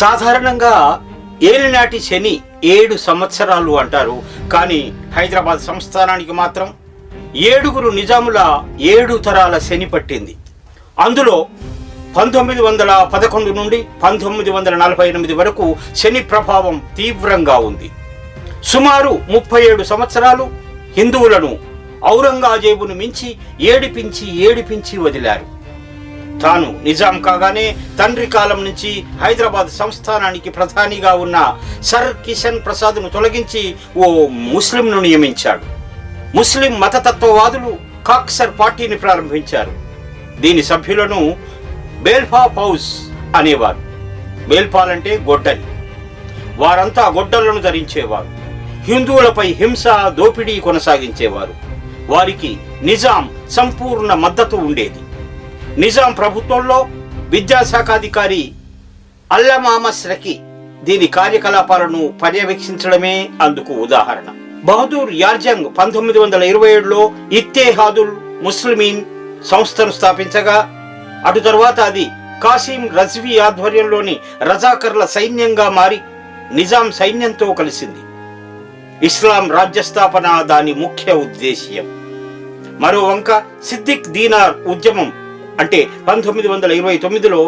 సాధారణంగా ఏలినాటి శని 7 సంవత్సరాలు అంటారు. కానీ హైదరాబాద్ సంస్థానానికి మాత్రం 7 నిజాముల 7 తరాల శని పట్టింది. అందులో 1911 నుండి 1948 వరకు శని ప్రభావం తీవ్రంగా ఉంది. సుమారు 37 సంవత్సరాలు హిందువులను ఔరంగజేబును మించి ఏడిపించి వదిలారు. తాను నిజాం కాగానే తండ్రి కాలం నుంచి హైదరాబాద్ సంస్థానానికి ప్రధానిగా ఉన్న సర్ కిషన్ ప్రసాద్ను తొలగించి ఓ ముస్లింను నియమించాడు. ముస్లిం మతతత్వవాదులు కాక్సర్ పార్టీని ప్రారంభించారు. దీని సభ్యులను బేల్ఫా పౌస్ అనేవారు. బేల్పాలంటే గొడ్డలి. వారంతా గొడ్డలను ధరించేవారు. హిందువులపై హింస, దోపిడీ కొనసాగించేవారు. వారికి నిజాం సంపూర్ణ మద్దతు ఉండేది. నిజాం ప్రభుత్వంలో విద్యాశాఖాధికారి అల్లమా మస్రకి దీని కార్యకలాపాలను పర్యవేక్షించడమే అందుకు ఉదాహరణ. బహదూర్ యార్జంగ్ 1927లో ఇత్తేహాదుల్ ముస్లిమీన్ సంస్థను స్థాపించగా అటు తర్వాత అది కాసిం రజ్వీ ఆధ్వర్యంలోని రజాకర్ల సైన్యంగా మారి నిజాం సైన్యంతో కలిసింది. ఇస్లాం రాజ్యస్థాపన దాని ముఖ్య ఉద్దేశ్యం. మరో వంక సిద్దిక్ దీనార్ ఉద్యమం అంటే 1929లో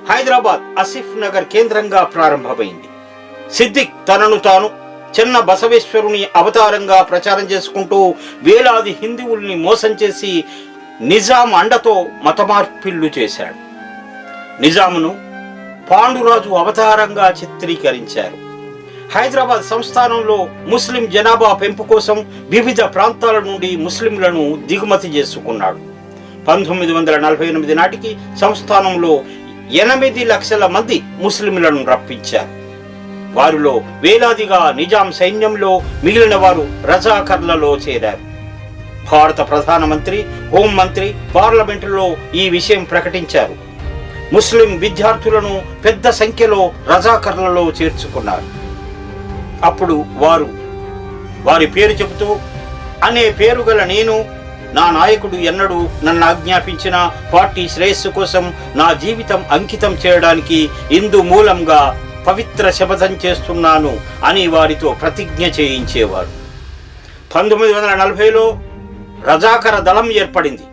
హైదరాబాద్ ఆసిఫ్ నగర్ కేంద్రంగా ప్రారంభమైంది. సిద్దిక్ తనను తాను చిన్న బసవేశ్వరుని అవతారంగా ప్రచారం చేసుకుంటూ వేలాది హిందువుల్ని మోసం చేసి నిజాం అండతో మతమార్పిళ్లు చేశాడు. నిజామును పాండురాజు అవతారంగా చిత్రీకరించారు. హైదరాబాద్ సంస్థానంలో ముస్లిం జనాభా పెంపు కోసం వివిధ ప్రాంతాల నుండి ముస్లింలను దిగుమతి చేసుకున్నాడు. 1948 నాటికి సంస్థానంలో 8 లక్షల మంది ముస్లింలను రప్పించారు. వారిలో వేలాదిగా నిజాం సైన్యంలో, మిగిలిన వారు రజాకర్లలో చేరారు. భారత ప్రధానమంత్రి, హోంమంత్రి పార్లమెంటులో ఈ విషయం ప్రకటించారు. ముస్లిం విద్యార్థులను పెద్ద సంఖ్యలో రజాకర్లలో చేర్చుకున్నారు. అప్పుడు వారి పేరు చెబుతూ, అనే పేరు గల నేను, నా నాయకుడు ఎన్నడూ నన్ను ఆజ్ఞాపించిన పార్టీ శ్రేయస్సు కోసం నా జీవితం అంకితం చేయడానికి ఇందు మూలంగా పవిత్ర శపథం చేస్తున్నాను అని వారితో ప్రతిజ్ఞ చేయించేవారు. 1940లో రజాకర దళం ఏర్పడింది.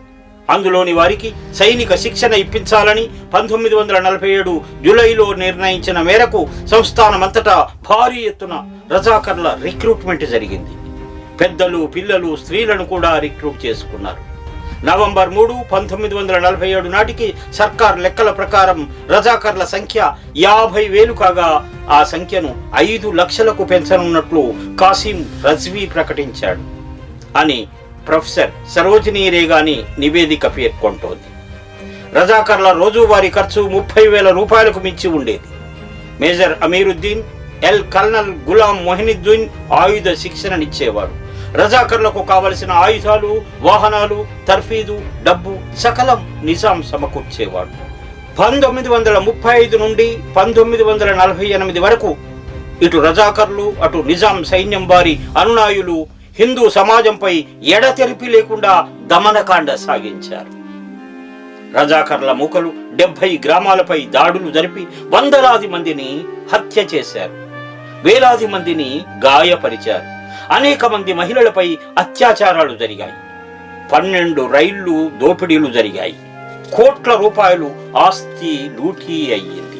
అందులోని వారికి సైనిక శిక్షణ ఇప్పించాలని 1947 జూలైలో నిర్ణయించిన మేరకు సంస్థానమంతటా భారీ ఎత్తున రజాకర్ల రిక్రూట్మెంట్ జరిగింది. పెద్దలు, పిల్లలు, స్త్రీలను కూడా రిక్రూట్ చేసుకున్నారు. నవంబర్ 3, 1947 నాటికి సర్కార్ లెక్కల ప్రకారం రజాకర్ల సంఖ్య 50,000 కాగా ఆ సంఖ్యను 5 లక్షలకు పెంచనున్నట్లు కాసిం రజ్వీ ప్రకటించాడు అని ప్రొఫెసర్ సరోజినీ రేగాని నివేదిక పేర్కొంటోంది. రజాకర్ల రోజువారీ ఖర్చు 30,000 రూపాయలకు మించి ఉండేది. మేజర్ అమీరుద్దీన్, కల్నల్ గులాం మొహినుద్దీన్ ఆయుధ శిక్షణనిచ్చేవారు. రజాకర్లకు కావలసిన ఆయుధాలు, వాహనాలు, తర్ఫీదు, డబ్బు సకలం నిజాం సమకూర్చేవాడు. 1935 నుండి 1948 వరకు ఇటు రజాకర్లు, అటు నిజాం సైన్యం వారి అనునాయులు హిందూ సమాజంపై ఎడతెరిపి లేకుండా దమనకాండ సాగించారు. రజాకర్ల మూకలు 70 గ్రామాలపై దాడులు జరిపి వందలాది మందిని హత్య చేశారు. వేలాది మందిని గాయపరిచారు. అనేక మంది మహిళలపై అత్యాచారాలు జరిగాయి. 12 రైళ్లు దోపిడీలు జరిగాయి. కోట్ల రూపాయలు ఆస్తి లూటీ అయ్యింది.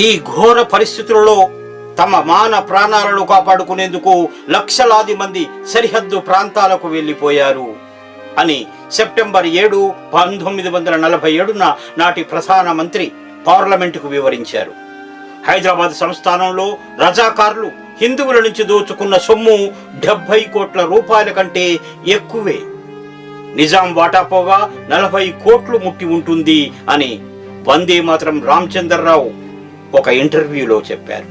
ఈ ఘోర పరిస్థితులలో తమ మాన ప్రాణాలను కాపాడుకునేందుకు లక్షలాది మంది సరిహద్దు ప్రాంతాలకు వెళ్లిపోయారు అని సెప్టెంబర్ 7, 1947 నాటి ప్రధానమంత్రి పార్లమెంటుకు వివరించారు. హైదరాబాద్ సంస్థానంలో రజాకార్లు హిందువుల నుంచి దోచుకున్న సొమ్ము 70 కోట్ల రూపాయల కంటే ఎక్కువే. నిజాం వాటా పోగా 40 కోట్లు ముట్టి ఉంటుంది అని వందే మాత్రం రామచంద్రరావు ఒక ఇంటర్వ్యూలో చెప్పారు.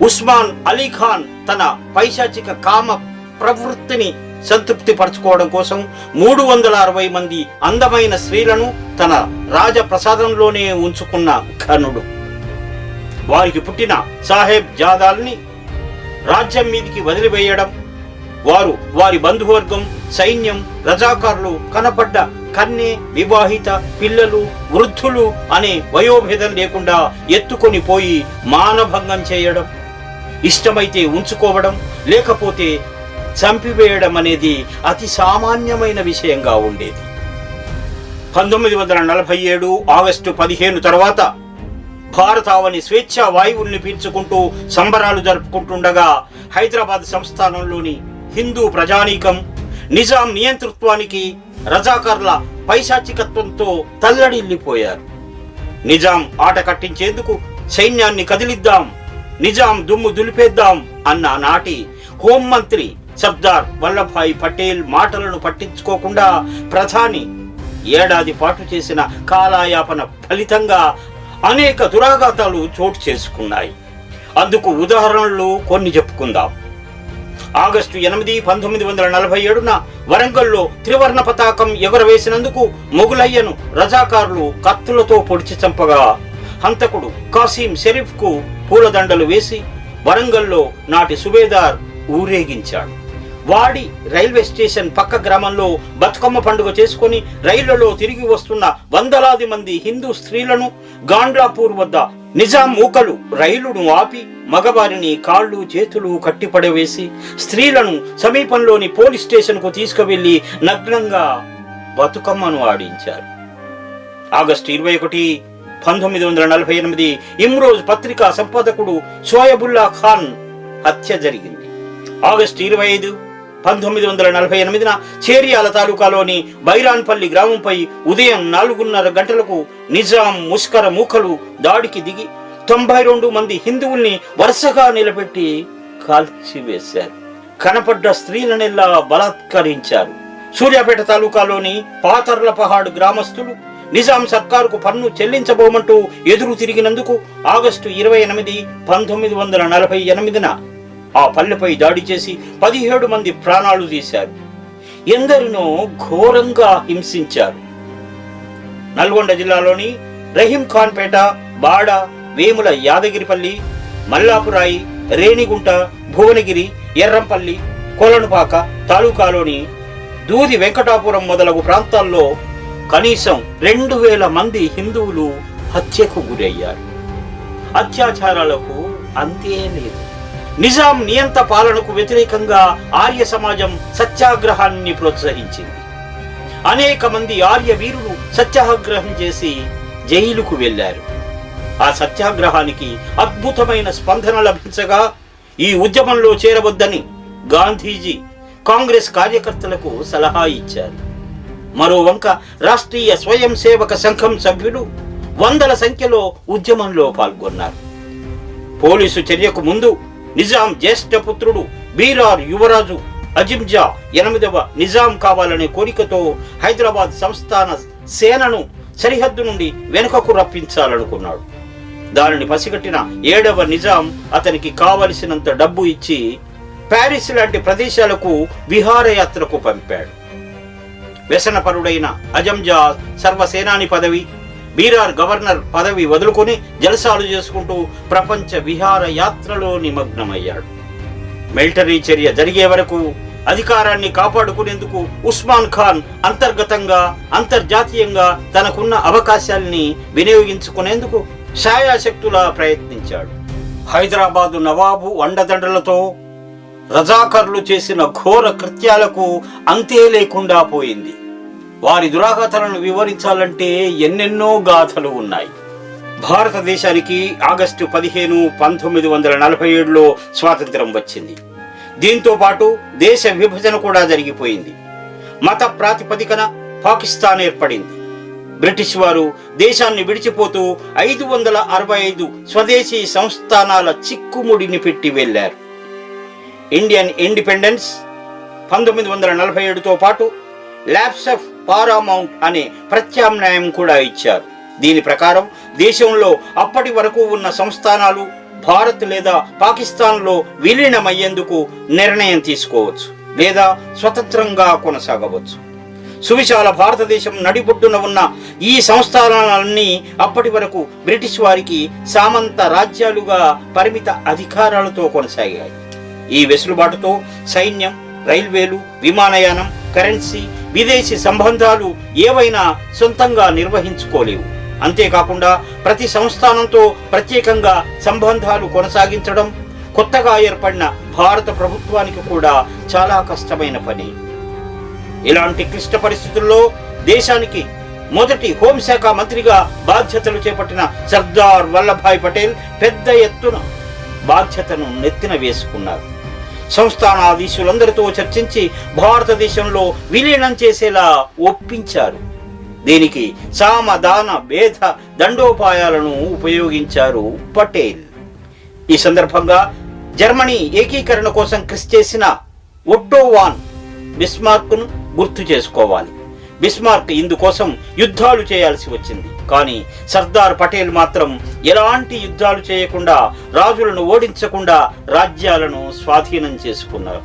ఉస్మాన్ అలీ ఖాన్ తన పైశాచిక కామ ప్రవృత్తిని సంతృప్తి పరచుకోవడం కోసం 360 మంది అందమైన స్త్రీలను తన రాజప్రసాదంలోనే ఉంచుకున్న ఘనుడు. వారికి పుట్టిన సాహెబ్ జాదాల్ని రాజ్యం మీదికి వదిలివేయడం, వారు వారి బంధువర్గం, సైన్యం, రజాకారులు కనపడ్డ కన్నె, వివాహిత, పిల్లలు, వృద్ధులు అనే వయోభేదం లేకుండా ఎత్తుకొని పోయి మానభంగం చేయడం, ఇష్టమైతే ఉంచుకోవడం, లేకపోతే చంపివేయడం అనేది అతి సామాన్యమైన విషయంగా ఉండేది. 1947 ఆగస్టు 15 తర్వాత భారతావని స్వేచ్ఛా వాయువుల్ని పీల్చుకుంటూ సంబరాలు జరుపుకుంటుండగా హైదరాబాద్ సంస్థానంలోని హిందూ ప్రజానీకం నిజాం నియంతృత్వానికి, రజాకార్ల పైశాచికత్వంతో తల్లడిల్లిపోయారు. నిజాం ఆట కట్టించేందుకు సైన్యాన్ని కదిలిద్దాం, నిజాం దుమ్ము దులిపేద్దాం అన్న నాటి హోంమంత్రి సర్దార్ వల్లభాయ్ పటేల్ మాటలను పట్టించుకోకుండా ప్రధాని ఏడాది పాటు చేసిన కాలయాపన ఫలితంగా అనేక దురాఘాతాలు చోటు చేసుకున్నాయి. అందుకు ఉదాహరణలు కొన్ని చెప్పుకుందాం. ఆగస్టు 8, 1947 వరంగల్లో త్రివర్ణ పతాకం ఎగురవేసినందుకు మొగులయ్యను రజాకారులు కత్తులతో పొడిచి చంపగా హంతకుడు కాసిం షరీఫ్ కు పూలదండలు వేసి వరంగల్లో నాటి సుబేదార్ ఊరేగించాడు. వాడి రైల్వే స్టేషన్ పక్క గ్రామంలో బతుకమ్మ పండుగ చేసుకుని రైళ్లలో తిరిగి వస్తున్న వందలాది మంది హిందూ స్త్రీలను గాండ్లాపూర్ వద్ద నిజాం మూకలు రైలును ఆపి మగవారిని కాళ్ళు చేతులు కట్టిపడవేసి స్త్రీలను సమీపంలోని పోలీస్ స్టేషన్ కు తీసుకువెళ్లి నగ్నంగా బతుకమ్మను ఆడించారు. ఆగస్టు 21, 1948 ఇమ్రోజ్ పత్రికా సంపాదకుడు షోయబుల్లా ఖాన్ హత్య జరిగింది. ఆగస్టు 25, 1948 చేరియాల తాలూకాలోని బైరాన్పల్లి గ్రామంపై ఉదయం 4:30 గంటలకు నిజాం ముష్కర మూకలు దాడికి దిగి 92 మంది హిందువుల్ని వరుసగా నిలబెట్టి కాల్చివేశారు. కనపడ్డ స్త్రీలనెల్లా బలాత్కరించారు. సూర్యాపేట తాలూకాలోని పాతర్లపహాడ్ గ్రామస్తులు నిజాం సర్కారుకు పన్ను చెల్లించబోమంటూ ఎదురు తిరిగినందుకు ఆగస్టు 28, 1948 ఆ పల్లెపై దాడి చేసి 17 మంది ప్రాణాలు తీశారు. ఎందరినో ఘోరంగా హింసించారు. నల్గొండ జిల్లాలోని రహీం ఖాన్ పేట, బాడ, వేముల యాదగిరిపల్లి, మల్లాపురాయి, రేణిగుంట, భువనగిరి, ఎర్రంపల్లి, కొలనుపాక తాలూకాలోని దూది వెంకటాపురం మొదలగు ప్రాంతాల్లో కనీసం 2000 మంది హిందువులు హత్యకు గురయ్యారు. అత్యాచారాలకు అంతే లేదు. నిజాం నియంత పాలనకు వ్యతిరేకంగా ఆర్య సమాజం సత్యాగ్రహాన్ని ప్రోత్సహించింది. అనేక మంది ఆర్య వీరులు సత్యాగ్రహం చేసి జైలుకు వెళ్లారు. ఆ సత్యాగ్రహానికి అద్భుతమైన స్పందన లభించగా ఈ ఉద్యమంలో చేరవద్దని గాంధీజీ కాంగ్రెస్ కార్యకర్తలకు సలహా ఇచ్చారు. మరోవంక రాష్ట్రీయ స్వయం సేవక సంఘం సభ్యులు వందల సంఖ్యలో ఉద్యమంలో పాల్గొన్నారు. పోలీసు చర్యకు ముందు నిజాం జ్యేష్ఠ పుత్రుడు బీరార్ యువరాజు అజింజా 8వ నిజాం కావాలనే కోరికతో హైదరాబాద్ సంస్థాన సేనను సరిహద్దు నుండి వెనుకకు రప్పించాలనుకున్నాడు. దానిని పసిగట్టిన 7వ నిజాం అతనికి కావలసినంత డబ్బు ఇచ్చి ప్యారిస్ లాంటి ప్రదేశాలకు విహారయాత్రకు పంపాడు. వ్యసనపరుడైన అజంజా సర్వసేనాని పదవి, బీరార్ గవర్నర్ పదవి వదులుకొని జలసాలు చేసుకుంటూ ప్రపంచ విహార యాత్రలో నిమగ్నమయ్యాడు. మిలిటరీ చర్య జరిగే వరకు అధికారాన్ని కాపాడుకునేందుకు ఉస్మాన్ ఖాన్ అంతర్గతంగా, అంతర్జాతీయంగా తనకున్న అవకాశాల్ని వినియోగించుకునేందుకు శాయాశక్తులా ప్రయత్నించాడు. హైదరాబాదు నవాబు అండదండలతో రజాకర్లు చేసిన ఘోర కృత్యాలకు అంతే లేకుండా పోయింది. వారి దురాఘాతాలను వివరించాలంటే ఎన్నెన్నో గాథలు ఉన్నాయి. భారతదేశానికి ఆగస్టు 15, 1947 స్వాతంత్రం వచ్చింది. దీంతో పాటు దేశ విభజన కూడా జరిగిపోయింది. మత ప్రాతిపదికన పాకిస్తాన్ ఏర్పడింది. బ్రిటిష్ వారు దేశాన్ని విడిచిపోతూ 565 స్వదేశీ సంస్థానాల చిక్కుముడిని పెట్టి వెళ్లారు. ఇండియన్ ఇండిపెండెన్స్ 1947తో పాటు ల్యాప్స్ ఆఫ్ పారామౌంట్ అనే ప్రత్యామ్నాయం కూడా ఇచ్చారు. దీని ప్రకారం దేశంలో అప్పటి వరకు ఉన్న సంస్థానాలు భారత్ లేదా పాకిస్తాన్లో విలీనమయ్యేందుకు నిర్ణయం తీసుకోవచ్చు లేదా స్వతంత్రంగా కొనసాగవచ్చు. సువిశాల భారతదేశం నడిబొడ్డున ఉన్న ఈ సంస్థానాలన్నీ అప్పటి వరకు బ్రిటిష్ వారికి సామంత రాజ్యాలుగా పరిమిత అధికారాలతో కొనసాగాయి. ఈ వెసులుబాటుతో సైన్యం, రైల్వేలు, విమానయానం, కరెన్సీ, విదేశీ సంబంధాలు ఏవైనా సొంతంగా నిర్వహించుకోలేవు. అంతేకాకుండా ప్రతి సంస్థానంతో ప్రత్యేకంగా సంబంధాలు కొనసాగించడం కొత్తగా ఏర్పడిన భారత ప్రభుత్వానికి కూడా చాలా కష్టమైన పని. ఇలాంటి క్లిష్ట పరిస్థితుల్లో దేశానికి మొదటి హోంశాఖ మంత్రిగా బాధ్యతలు చేపట్టిన సర్దార్ వల్లభాయ్ పటేల్ పెద్ద ఎత్తున బాధ్యతను నెత్తిన వేసుకున్నారు. సంస్థానాధీశులందరితో చర్చించి భారతదేశంలో విలీనం చేసేలా ఒప్పించారు. దీనికి సామ, దాన, భేద, దండోపాయాలను ఉపయోగించారు పటేల్. ఈ సందర్భంగా జర్మనీ ఏకీకరణ కోసం కృషి చేసిన ఒట్టో వాన్ బిస్మార్క్ను గుర్తు చేసుకోవాలి. బిస్మార్క్ ఇందుకోసం యుద్ధాలు చేయాల్సి వచ్చింది. కానీ సర్దార్ పటేల్ మాత్రం ఎలాంటి యుద్ధాలు చేయకుండా, రాజులను ఓడించకుండా రాజ్యాలను స్వాధీనం చేసుకున్నారు.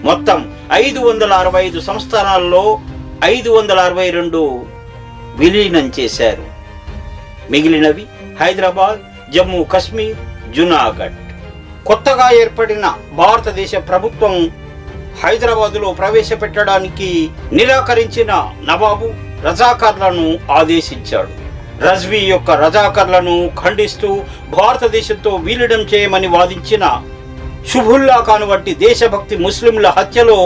మొత్తం 565 సంస్థానాల్లో 562 విలీనం చేశారు. మిగిలినవి హైదరాబాద్, జమ్మూ కాశ్మీర్, జునాగఢ్. కొత్తగా ఏర్పడిన భారతదేశ ప్రభుత్వం హైదరాబాదులో ప్రవేశపెట్టడానికి నిరాకరించిన నవాబు రజాకార్లను ఆదేశించాడు. రజ్వీ యొక్క రజాకార్లను ఖండిస్తూ భారతదేశంతో విలీనం చేయమని వాదించిన షుబుల్లా ఖాన్ వంటి దేశభక్తి ముస్లింల హత్యలో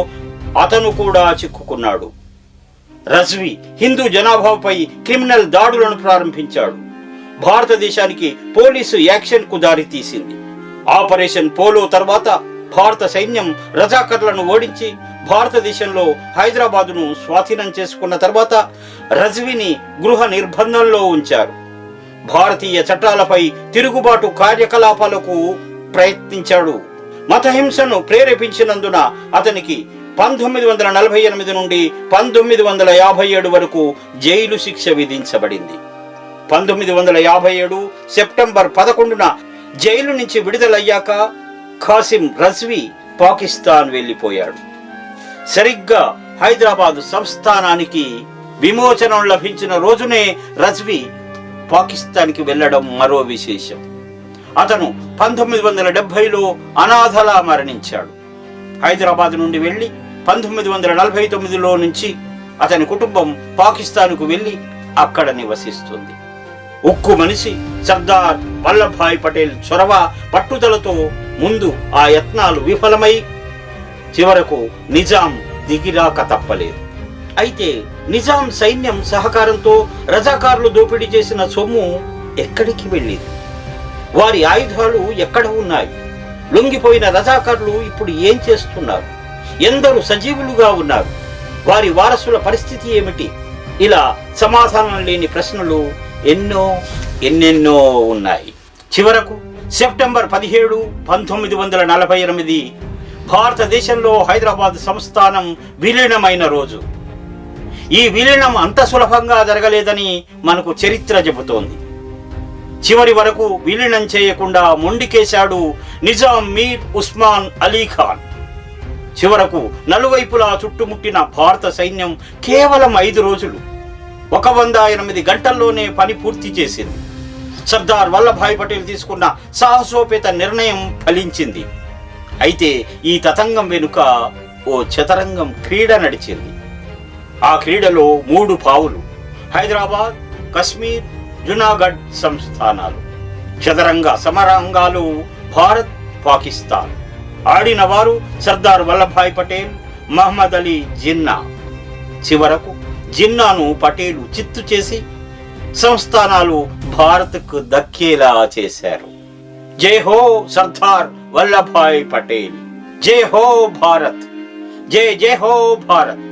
అతను కూడా చిక్కుకున్నాడు. రజ్వీ హిందూ జనాభాపై క్రిమినల్ దాడులను ప్రారంభించాడు. భారతదేశానికి పోలీసు యాక్షన్ కు దారి తీసింది. ఆపరేషన్ పోలో తర్వాత భారత సైన్యం రజాకర్లను ఓడించి భారతదేశంలో హైదరాబాదును స్వాధీనం చేసుకున్న తర్వాత రజ్వీని గృహ నిర్బంధంలో ఉంచారు. భారతీయ చట్టాలపై తిరుగుబాటు కార్యకలాపాలకు ప్రయత్నించాడు. మతహింసను ప్రేరేపించినందున అతనికి 1948 నుండి 1957 వరకు జైలు శిక్ష విధించబడింది. 1957 సెప్టెంబర్ 11న జైలు నుంచి విడుదలయ్యాక ఖాసిం రజ్వీ పాకిస్తాన్ వెళ్లిపోయాడు. సరిగ్గా హైదరాబాదు సంస్థానానికి విమోచనం లభించిన రోజునే రజ్వీ పాకిస్తాన్కి వెళ్లడం మరో విశేషం. అతను 1970లో అనాథలా మరణించాడు. హైదరాబాద్ నుండి వెళ్లి 1949లో నుంచి అతని కుటుంబం పాకిస్తాన్కు వెళ్లి అక్కడ నివసిస్తుంది. ఉక్కు మనిషి సర్దార్ వల్లభాయ్ పటేల్ చొరవ, పట్టుదలతో ముందు ఆ యత్నాలు విఫలమై చివరకు నిజాం దిగిరాక తప్పలేదు. అయితే నిజాం సైన్యం సహకారంతో రజాకార్లు దోపిడీ చేసిన సొమ్ము ఎక్కడికి వెళ్ళింది? వారి ఆయుధాలు ఎక్కడ ఉన్నాయి? లొంగిపోయిన రజాకార్లు ఇప్పుడు ఏం చేస్తున్నారు? ఎందరు సజీవులుగా ఉన్నారు? వారి వారసుల పరిస్థితి ఏమిటి? ఇలా సమాధానం లేని ప్రశ్నలు ఎన్నెన్నో ఉన్నాయి. చివరకు సెప్టెంబర్ 17, 1948 భారతదేశంలో హైదరాబాద్ సంస్థానం విలీనమైన రోజు. ఈ విలీనం అంత సులభంగా జరగలేదని మనకు చరిత్ర చెబుతోంది. చివరి వరకు విలీనం చేయకుండా మొండికేశాడు నిజాం మీర్ ఉస్మాన్ అలీ ఖాన్. చివరకు నలువైపులా చుట్టుముట్టిన భారత సైన్యం కేవలం 5 రోజులు 108 గంటల్లోనే పని పూర్తి చేసింది. సర్దార్ వల్లభాయ్ పటేల్ తీసుకున్న సాహసోపేత నిర్ణయం ఫలించింది. అయితే ఈ తతంగం వెనుక ఓ చదరంగం క్రీడ నడిచింది. ఆ క్రీడలో 3 పావులు: హైదరాబాద్, కశ్మీర్, జునాగఢ్ సంస్థానాలు. చదరంగ సమరంగాలు భారత్, పాకిస్తాన్. ఆడిన వారు సర్దార్ వల్లభాయ్ పటేల్, మహమ్మద్ అలీ జిన్నా. చివరకు జిన్నాను పటేలు చిత్తు చేసి సంస్థానాలు భారత్కు దక్కేలా చేశారు. జై హో సర్దార్ వల్లభాయ్ పటేల్, జై హో భారత్, జై జై హో భారత్.